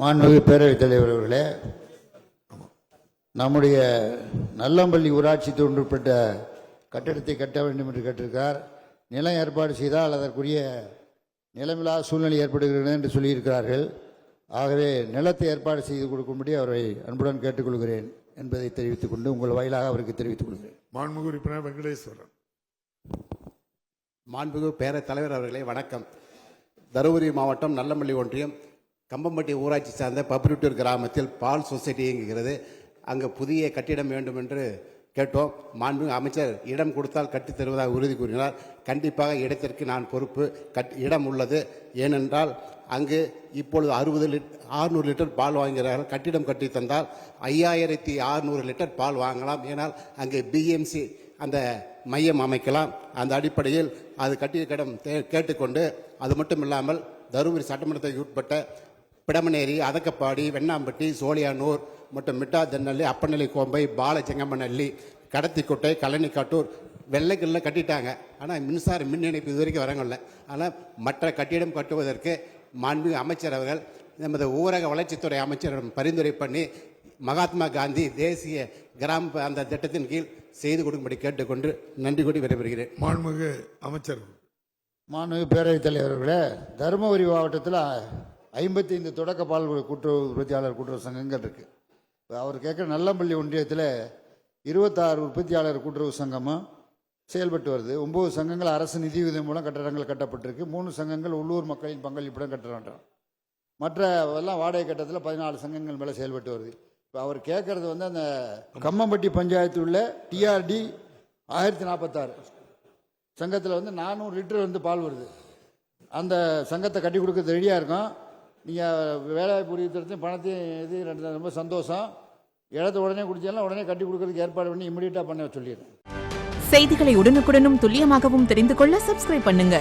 மாண்புமிகு பேரவைத் தலைவர் அவர்களே, நம்முடைய நல்லம்பள்ளி ஊராட்சி தொண்டுப்பட்ட கட்டடத்தை கட்ட வேண்டும் என்று கேட்டிருக்கார். நிலம் ஏற்பாடு செய்தால் அதற்குரிய நிலமில்லா சூழ்நிலை ஏற்படுகிறது என்று சொல்லியிருக்கிறார்கள். ஆகவே நிலத்தை ஏற்பாடு செய்து கொடுக்கும்படி அவரை அன்புடன் கேட்டுக்கொள்கிறேன் என்பதை தெரிவித்துக் கொண்டு உங்கள் வாயிலாக அவருக்கு தெரிவித்துக் கொள்கிறேன். மாண்புமிகு உறுப்பினர் வெங்கடேஸ்வரன். மாண்புமிகு பேரவைத் தலைவர் அவர்களே வணக்கம். தருமபுரி மாவட்டம் நல்லம்பள்ளி ஒன்றியம் கம்பம்பட்டி ஊராட்சி சார்ந்த பப்ரிட்டூர் கிராமத்தில் பால் சொசைட்டி இயங்குகிறது. அங்கு புதிய கட்டிடம் வேண்டும் என்று கேட்டோம். மாண்புமிகு அமைச்சர் இடம் கொடுத்தால் கட்டித் தருவதாக உறுதி கூறினார். கண்டிப்பாக இடத்திற்கு நான் பொறுப்பு. இடம் உள்ளது. ஏனென்றால் அங்கு இப்பொழுது 600 லிட்டர் பால் வாங்குகிறார்கள். கட்டிடம் கட்டி தந்தால் 5600 லிட்டர் பால் வாங்கலாம். ஏனால் அங்கு பிஎம்சி அந்த மையம் அமைக்கலாம். அந்த அடிப்படையில் அது கட்டிடம் கேட்டுக்கொண்டு, அது மட்டும் இல்லாமல் தருமபுரி சட்டமன்றத்துக்கு உட்பட்ட பிடமனேரி, அதக்கப்பாடி, வெண்ணாம்பட்டி, சோழியானூர் மற்றும் மிட்டாதன்னள்ளி, அப்பநள்ளி கோம்பை, பாலச்செங்கம்மநள்ளி, கடத்திக்கோட்டை, கழனிக்காட்டூர் வெள்ளைக்கல்ல கட்டிட்டாங்க. ஆனால் மின் இணைப்பு இது வரைக்கும் வரங்கல்ல. ஆனால் மற்ற கட்டிடம் கட்டுவதற்கு மாண்புமிகு அமைச்சர் அவர்கள் நமது ஊரக வளர்ச்சித்துறை அமைச்சரிடம் பரிந்துரை பண்ணி மகாத்மா காந்தி தேசிய கிராம அந்த திட்டத்தின் கீழ் செய்து கொடுக்கும்படி கேட்டுக்கொண்டு நன்றி கூறி விடைபெறுகிறேன். மாண்புமிகு அமைச்சர். மாண்புமிகு பேரவைத் தலைவர்களே, தருமபுரி மாவட்டத்தில் 55 தொடக்க பால் கூட்டுறவு உற்பத்தியாளர் கூட்டுறவு சங்கங்கள் இருக்குது. அவர் கேட்குற நல்லம்பள்ளி ஒன்றியத்தில் 26 உற்பத்தியாளர் கூட்டுறவு சங்கமும் செயல்பட்டு வருது. 9 சங்கங்கள் அரசு நிதியுதவி மூலம் கட்டடங்கள் கட்டப்பட்டிருக்கு. 3 சங்கங்கள் உள்ளூர் மக்களின் பங்களிப்புடன் கட்டணும். மற்ற எல்லாம் வாடகை கட்டத்தில் 14 சங்கங்கள் மேலே செயல்பட்டு வருது. இப்போ அவர் கேட்குறது அந்த கம்மம்பட்டி பஞ்சாயத்து உள்ள டிஆர்டி 1046 சங்கத்தில் 400 லிட்டர் பால் வருது. அந்த சங்கத்தை கட்டி கொடுக்க ரெடியாக இருக்கும். நீங்கள் வேலைவாய்ப்பு உறுதித்தையும் பணத்தையும் ரொம்ப சந்தோஷம். இடத்த உடனே குடிச்சாலும் உடனே கட்டி கொடுக்கறதுக்கு ஏற்பாடு பண்ணி இமிடியேட்டாக பண்ண சொல்லிடுறேன். செய்திகளை உடனுக்குடனும் துல்லியமாகவும் தெரிந்து கொள்ள சப்ஸ்கிரைப் பண்ணுங்க.